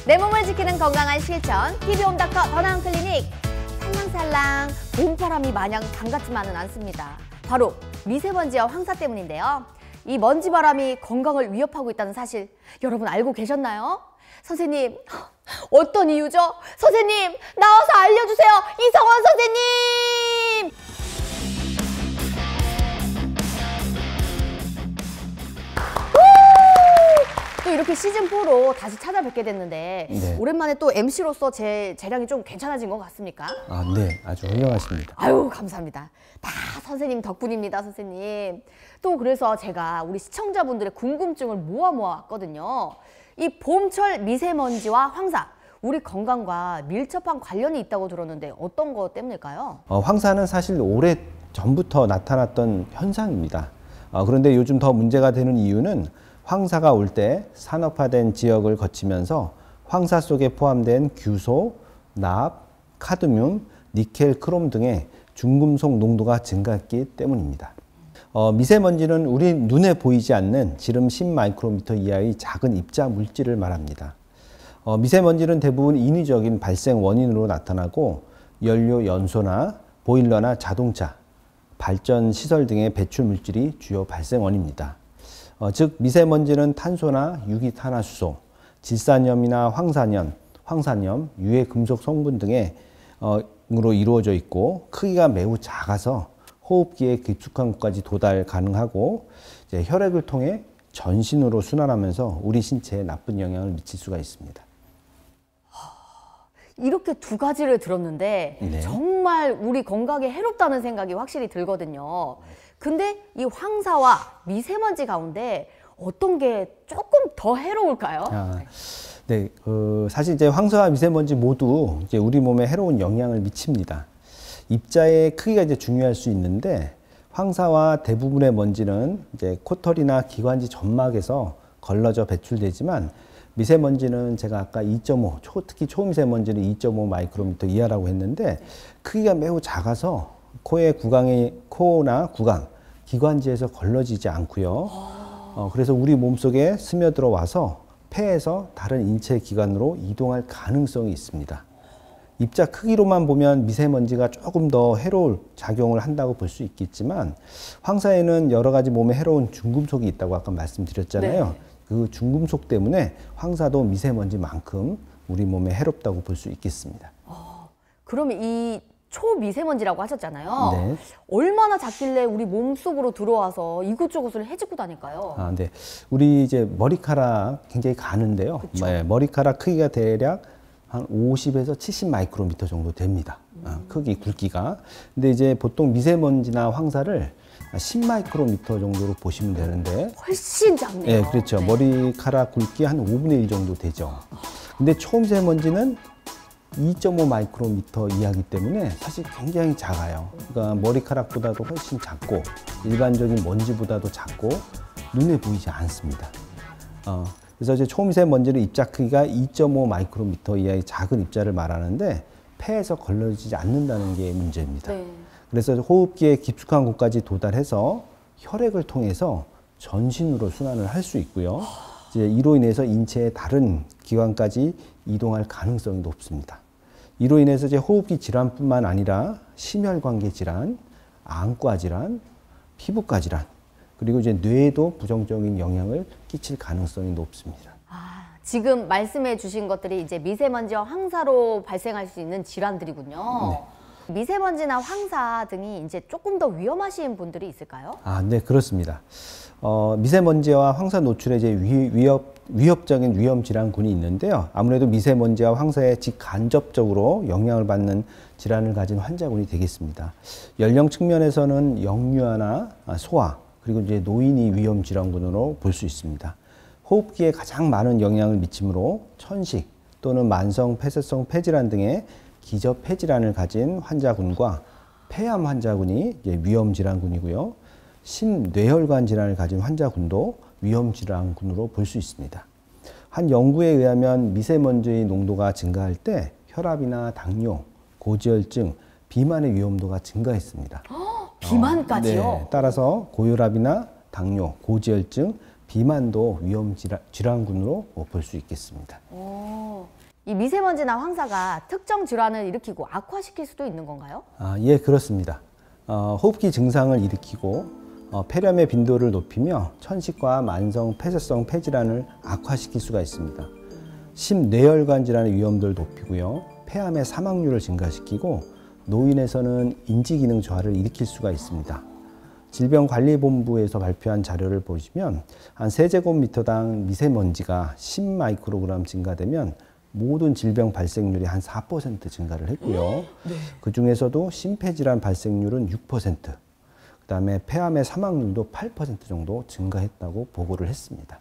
내 몸을 지키는 건강한 실천 TV홈닥터 더 나은 클리닉. 살랑살랑 봄바람이 마냥 반갑지만은 않습니다. 바로 미세먼지와 황사 때문인데요. 이 먼지바람이 건강을 위협하고 있다는 사실 여러분 알고 계셨나요? 선생님, 어떤 이유죠? 선생님, 나와서 알려주세요. 이성원 선생님! 또 이렇게 시즌4로 다시 찾아뵙게 됐는데 네. 오랜만에 또 MC로서 제 재량이 좀 괜찮아진 것 같습니까? 아, 네. 아주 훌륭하십니다. 아유, 감사합니다. 다 선생님 덕분입니다, 선생님. 또 그래서 제가 우리 시청자분들의 궁금증을 모아 왔거든요. 이 봄철 미세먼지와 황사, 우리 건강과 밀접한 관련이 있다고 들었는데 어떤 것 때문일까요? 황사는 사실 오래 전부터 나타났던 현상입니다. 그런데 요즘 더 문제가 되는 이유는 황사가 올 때 산업화된 지역을 거치면서 황사 속에 포함된 규소, 납, 카드뮴, 니켈, 크롬 등의 중금속 농도가 증가했기 때문입니다. 미세먼지는 우리 눈에 보이지 않는 지름 10마이크로미터 이하의 작은 입자 물질을 말합니다. 미세먼지는 대부분 인위적인 발생 원인으로 나타나고 연료 연소나 보일러나 자동차, 발전 시설 등의 배출 물질이 주요 발생 원인입니다. 즉 미세먼지는 탄소나 유기탄화수소, 질산염이나 황산염, 유해 금속 성분 등의 으로 이루어져 있고 크기가 매우 작아서 호흡기에 깊숙한 곳까지 도달 가능하고 이제 혈액을 통해 전신으로 순환하면서 우리 신체에 나쁜 영향을 미칠 수가 있습니다. 이렇게 두 가지를 들었는데 네. 정말 우리 건강에 해롭다는 생각이 확실히 들거든요. 근데 이 황사와 미세먼지 가운데 어떤 게 조금 더 해로울까요? 네, 사실 이제 황사와 미세먼지 모두 이제 우리 몸에 해로운 영향을 미칩니다. 입자의 크기가 이제 중요할 수 있는데 황사와 대부분의 먼지는 이제 코털이나 기관지 점막에서 걸러져 배출되지만 미세먼지는 제가 아까 2.5, 특히 초미세먼지는 2.5 마이크로미터 이하라고 했는데 크기가 매우 작아서 코나 구강, 기관지에서 걸러지지 않고요. 그래서 우리 몸속에 스며들어 와서 폐에서 다른 인체 기관으로 이동할 가능성이 있습니다. 입자 크기로만 보면 미세먼지가 조금 더 해로울 작용을 한다고 볼 수 있겠지만 황사에는 여러 가지 몸에 해로운 중금속이 있다고 아까 말씀드렸잖아요. 네. 그 중금속 때문에 황사도 미세먼지만큼 우리 몸에 해롭다고 볼 수 있겠습니다. 그러면 이 초미세먼지라고 하셨잖아요. 네. 얼마나 작길래 우리 몸속으로 들어와서 이곳저곳을 헤집고 다닐까요? 네. 우리 이제 머리카락 굉장히 가는데요. 네, 머리카락 크기가 대략 한 50에서 70 마이크로미터 정도 됩니다. 크기, 굵기가. 근데 이제 보통 미세먼지나 황사를 10 마이크로미터 정도로 보시면 되는데. 훨씬 작네요. 네, 그렇죠. 네. 머리카락 굵기 한 5분의 1 정도 되죠. 근데 초미세먼지는 2.5 마이크로미터 이하이기 때문에 사실 굉장히 작아요. 그러니까 머리카락보다도 훨씬 작고 일반적인 먼지보다도 작고 눈에 보이지 않습니다. 그래서 이제 초미세먼지는 입자 크기가 2.5 마이크로미터 이하의 작은 입자를 말하는데 폐에서 걸러지지 않는다는 게 문제입니다. 네. 그래서 호흡기에 깊숙한 곳까지 도달해서 혈액을 통해서 전신으로 순환을 할 수 있고요. 이제 이로 인해서 인체의 다른 기관까지 이동할 가능성이 높습니다. 이로 인해서 이제 호흡기 질환뿐만 아니라 심혈관계 질환, 안과 질환, 피부과 질환, 그리고 이제 뇌에도 부정적인 영향을 끼칠 가능성이 높습니다. 지금 말씀해 주신 것들이 이제 미세먼지와 황사로 발생할 수 있는 질환들이군요. 네. 미세먼지나 황사 등이 이제 조금 더 위험하신 분들이 있을까요? 네, 그렇습니다. 미세먼지와 황사 노출에 이제 위협적인 위험 질환군이 있는데요. 아무래도 미세먼지와 황사에 직간접적으로 영향을 받는 질환을 가진 환자군이 되겠습니다. 연령 측면에서는 영유아나 소아, 그리고 이제 노인이 위험 질환군으로 볼 수 있습니다. 호흡기에 가장 많은 영향을 미치므로 천식 또는 만성 폐쇄성 폐질환 등의 기저 폐질환을 가진 환자군과 폐암 환자군이 위험 질환군이고요. 심뇌혈관 질환을 가진 환자군도 위험 질환군으로 볼 수 있습니다. 한 연구에 의하면 미세먼지의 농도가 증가할 때 혈압이나 당뇨, 고지혈증, 비만의 위험도가 증가했습니다. 비만까지요? 네, 따라서 고혈압이나 당뇨, 고지혈증, 비만도 위험 질환군으로 볼 수 있겠습니다. 이 미세먼지나 황사가 특정 질환을 일으키고 악화시킬 수도 있는 건가요? 예, 그렇습니다. 호흡기 증상을 일으키고 폐렴의 빈도를 높이며 천식과 만성 폐쇄성 폐질환을 악화시킬 수가 있습니다. 심뇌혈관 질환의 위험도를 높이고요. 폐암의 사망률을 증가시키고 노인에서는 인지기능 저하를 일으킬 수가 있습니다. 질병관리본부에서 발표한 자료를 보시면 한 세제곱미터당 미세먼지가 10마이크로그램 증가되면 모든 질병 발생률이 한 4% 증가를 했고요. 네. 그중에서도 심폐질환 발생률은 6%, 그다음에 폐암의 사망률도 8% 정도 증가했다고 보고를 했습니다.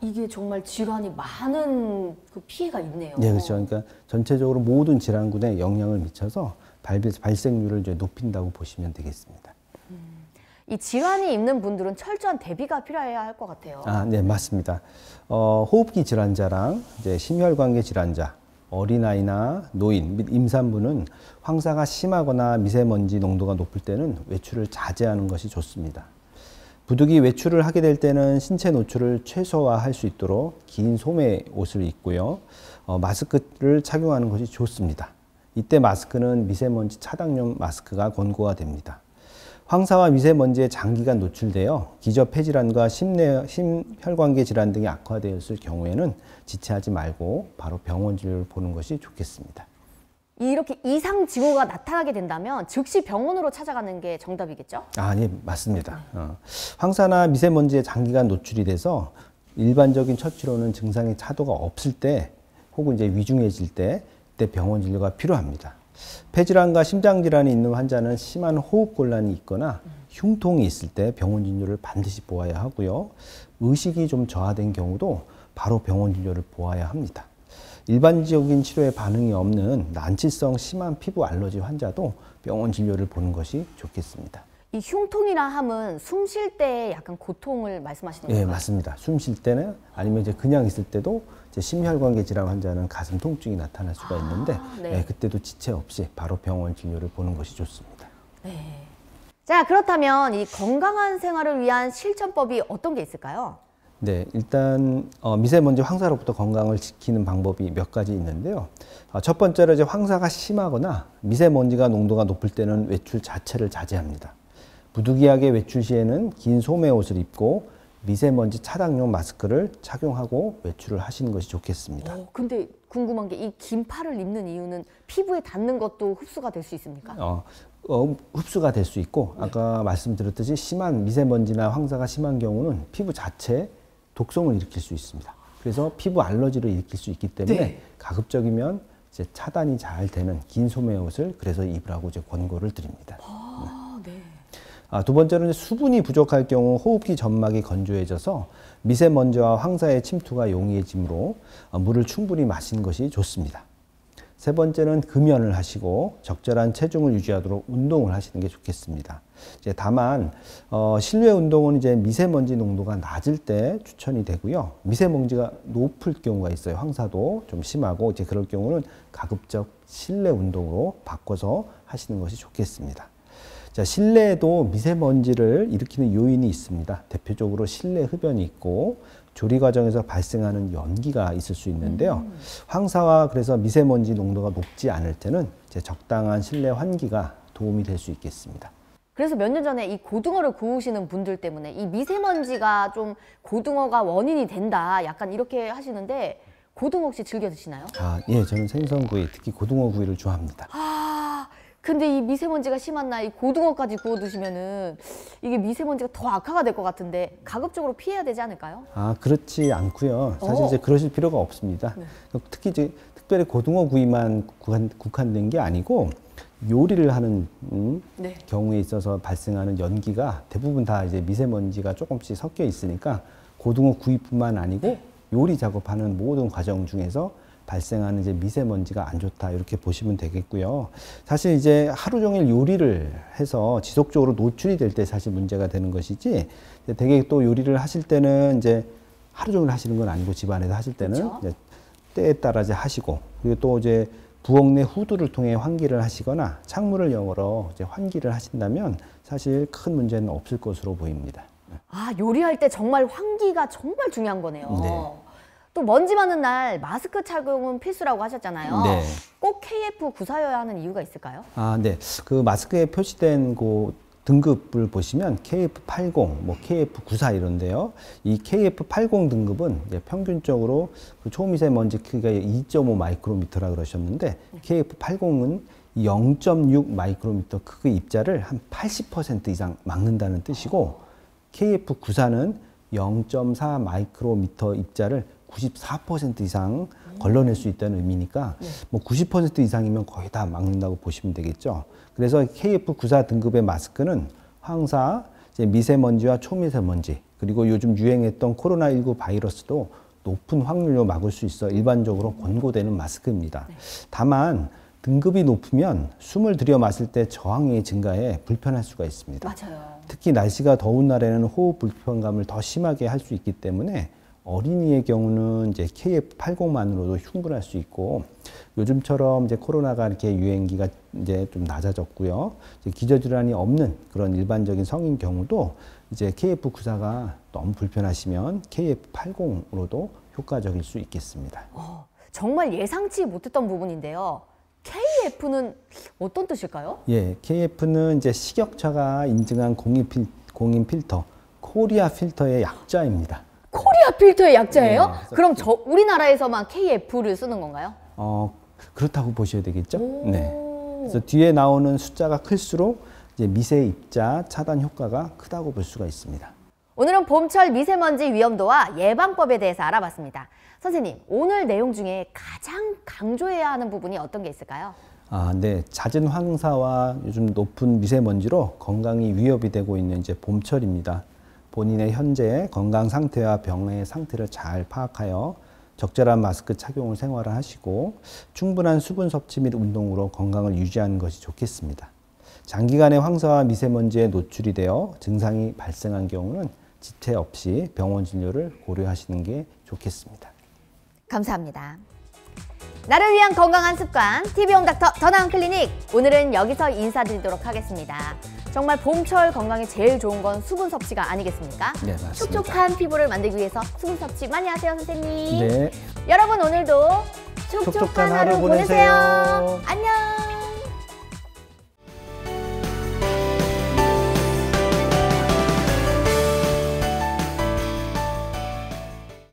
이게 정말 질환이 많은 그 피해가 있네요. 네, 그렇죠. 그러니까 전체적으로 모든 질환군에 영향을 미쳐서 발생률을 이제 높인다고 보시면 되겠습니다. 이 질환이 있는 분들은 철저한 대비가 필요해야 할 것 같아요. 네, 맞습니다. 호흡기 질환자랑 이제 심혈관계 질환자, 어린아이나 노인 및 임산부는 황사가 심하거나 미세먼지 농도가 높을 때는 외출을 자제하는 것이 좋습니다. 부득이 외출을 하게 될 때는 신체 노출을 최소화할 수 있도록 긴 소매 옷을 입고요. 마스크를 착용하는 것이 좋습니다. 이때 마스크는 미세먼지 차단용 마스크가 권고가 됩니다. 황사와 미세먼지에 장기간 노출되어 기저폐질환과 심혈관계 질환 등이 악화되었을 경우에는 지체하지 말고 바로 병원 진료를 보는 것이 좋겠습니다. 이렇게 이상 징후가 나타나게 된다면 즉시 병원으로 찾아가는 게 정답이겠죠? 네, 맞습니다. 황사나 미세먼지에 장기간 노출이 돼서 일반적인 처치로는 증상의 차도가 없을 때 혹은 이제 위중해질 때 그때 병원 진료가 필요합니다. 폐질환과 심장질환이 있는 환자는 심한 호흡곤란이 있거나 흉통이 있을 때 병원 진료를 반드시 보아야 하고요. 의식이 좀 저하된 경우도 바로 병원 진료를 보아야 합니다. 일반적인 치료에 반응이 없는 난치성 심한 피부 알러지 환자도 병원 진료를 보는 것이 좋겠습니다. 이 흉통이라 함은 숨 쉴 때 약간 고통을 말씀하시는 건가요? 네, 맞습니다. 숨 쉴 때는 아니면 이제 그냥 있을 때도 이제 심혈관계 질환 환자는 가슴 통증이 나타날 수가 있는데 네. 그때도 지체 없이 바로 병원 진료를 보는 것이 좋습니다. 네. 자, 그렇다면 이 건강한 생활을 위한 실천법이 어떤 게 있을까요? 네, 일단 미세먼지 황사로부터 건강을 지키는 방법이 몇 가지 있는데요. 첫 번째로 이제 황사가 심하거나 미세먼지가 농도가 높을 때는 외출 자체를 자제합니다. 부득이하게 외출 시에는 긴 소매 옷을 입고 미세먼지 차단용 마스크를 착용하고 외출을 하시는 것이 좋겠습니다. 근데 궁금한 게 이 긴 팔을 입는 이유는 피부에 닿는 것도 흡수가 될 수 있습니까? 흡수가 될 수 있고 아까 말씀드렸듯이 심한 미세먼지나 황사가 심한 경우는 피부 자체에 독성을 일으킬 수 있습니다. 그래서 피부 알러지를 일으킬 수 있기 때문에 가급적이면 이제 차단이 잘 되는 긴 소매 옷을 그래서 입으라고 이제 권고를 드립니다. 두 번째로는 수분이 부족할 경우 호흡기 점막이 건조해져서 미세먼지와 황사의 침투가 용이해지므로 물을 충분히 마시는 것이 좋습니다. 세 번째는 금연을 하시고 적절한 체중을 유지하도록 운동을 하시는 게 좋겠습니다. 이제 다만 실내 운동은 이제 미세먼지 농도가 낮을 때 추천이 되고요. 미세먼지가 높을 경우가 있어요. 황사도 좀 심하고 이제 그럴 경우는 가급적 실내 운동으로 바꿔서 하시는 것이 좋겠습니다. 자, 실내에도 미세먼지를 일으키는 요인이 있습니다. 대표적으로 실내 흡연이 있고 조리 과정에서 발생하는 연기가 있을 수 있는데요. 황사와 그래서 미세먼지 농도가 높지 않을 때는 이제 적당한 실내 환기가 도움이 될 수 있겠습니다. 그래서 몇 년 전에 이 고등어를 구우시는 분들 때문에 이 미세먼지가 좀 고등어가 원인이 된다 약간 이렇게 하시는데 고등어 혹시 즐겨 드시나요? 예, 저는 생선구이, 특히 고등어 구이를 좋아합니다. 근데 이 미세먼지가 심한 날 이 고등어까지 구워 드시면은 이게 미세먼지가 더 악화가 될 것 같은데 가급적으로 피해야 되지 않을까요? 그렇지 않고요. 사실 이제 그러실 필요가 없습니다. 특히 이제 특별히 고등어 구이만 국한된 게 아니고 요리를 하는 경우에 있어서 발생하는 연기가 대부분 다 이제 미세먼지가 조금씩 섞여 있으니까 고등어 구이뿐만 아니고 요리 작업하는 모든 과정 중에서 발생하는 이제 미세먼지가 안 좋다 이렇게 보시면 되겠고요. 사실 이제 하루 종일 요리를 해서 지속적으로 노출이 될 때 사실 문제가 되는 것이지 되게 또 요리를 하실 때는 이제 하루 종일 하시는 건 아니고 집안에서 하실 때는 이제 때에 따라 이제 하시고 그리고 또 이제 부엌 내 후드를 통해 환기를 하시거나 창문을 열어 이제 환기를 하신다면 사실 큰 문제는 없을 것으로 보입니다. 요리할 때 정말 환기가 정말 중요한 거네요. 네. 또 먼지 많은 날 마스크 착용은 필수라고 하셨잖아요. 네. 꼭 KF94여야 하는 이유가 있을까요? 네. 그 마스크에 표시된 그 등급을 보시면 KF80, 뭐 KF94 이런데요. 이 KF80 등급은 이제 평균적으로 그 초미세먼지 크기가 2.5 마이크로미터라 그러셨는데 KF80은 0.6 마이크로미터 크기 입자를 한 80% 이상 막는다는 뜻이고 KF94는 0.4 마이크로미터 입자를 94% 이상 걸러낼 수 있다는 의미니까 뭐 90% 이상이면 거의 다 막는다고 보시면 되겠죠. 그래서 KF94 등급의 마스크는 황사, 이제 미세먼지와 초미세먼지, 그리고 요즘 유행했던 코로나19 바이러스도 높은 확률로 막을 수 있어 일반적으로 권고되는 마스크입니다. 다만 등급이 높으면 숨을 들여 마실 때 저항력이 증가해 불편할 수가 있습니다. 맞아요. 특히 날씨가 더운 날에는 호흡 불편감을 더 심하게 할 수 있기 때문에 어린이의 경우는 이제 KF80만으로도 충분할 수 있고 요즘처럼 이제 코로나가 이렇게 유행기가 이제 좀 낮아졌고요. 이제 기저질환이 없는 그런 일반적인 성인 경우도 이제 KF94가 너무 불편하시면 KF80으로도 효과적일 수 있겠습니다. 정말 예상치 못했던 부분인데요. KF는 어떤 뜻일까요? 예, KF는 이제 식약처가 인증한 공인 필터, 코리아 필터의 약자입니다. 코리아 필터의 약자예요? 네, 그럼 우리나라에서만 KF를 쓰는 건가요? 그렇다고 보셔야 되겠죠. 오. 네. 그래서 뒤에 나오는 숫자가 클수록 이제 미세 입자 차단 효과가 크다고 볼 수가 있습니다. 오늘은 봄철 미세먼지 위험도와 예방법에 대해서 알아봤습니다. 선생님, 오늘 내용 중에 가장 강조해야 하는 부분이 어떤 게 있을까요? 네. 잦은 황사와 요즘 높은 미세먼지로 건강이 위협이 되고 있는 이제 봄철입니다. 본인의 현재 건강 상태와 병의 상태를 잘 파악하여 적절한 마스크 착용을 생활을 하시고 충분한 수분 섭취 및 운동으로 건강을 유지하는 것이 좋겠습니다. 장기간의 황사와 미세먼지에 노출이 되어 증상이 발생한 경우는 지체 없이 병원 진료를 고려하시는 게 좋겠습니다. 감사합니다. 나를 위한 건강한 습관, TV홈 닥터 더나은 클리닉. 오늘은 여기서 인사드리도록 하겠습니다. 정말 봄철 건강에 제일 좋은 건 수분 섭취가 아니겠습니까? 네, 맞습니다. 촉촉한 피부를 만들기 위해서 수분 섭취 많이 하세요, 선생님. 네. 여러분 오늘도 촉촉한 하루 보내세요. 안녕.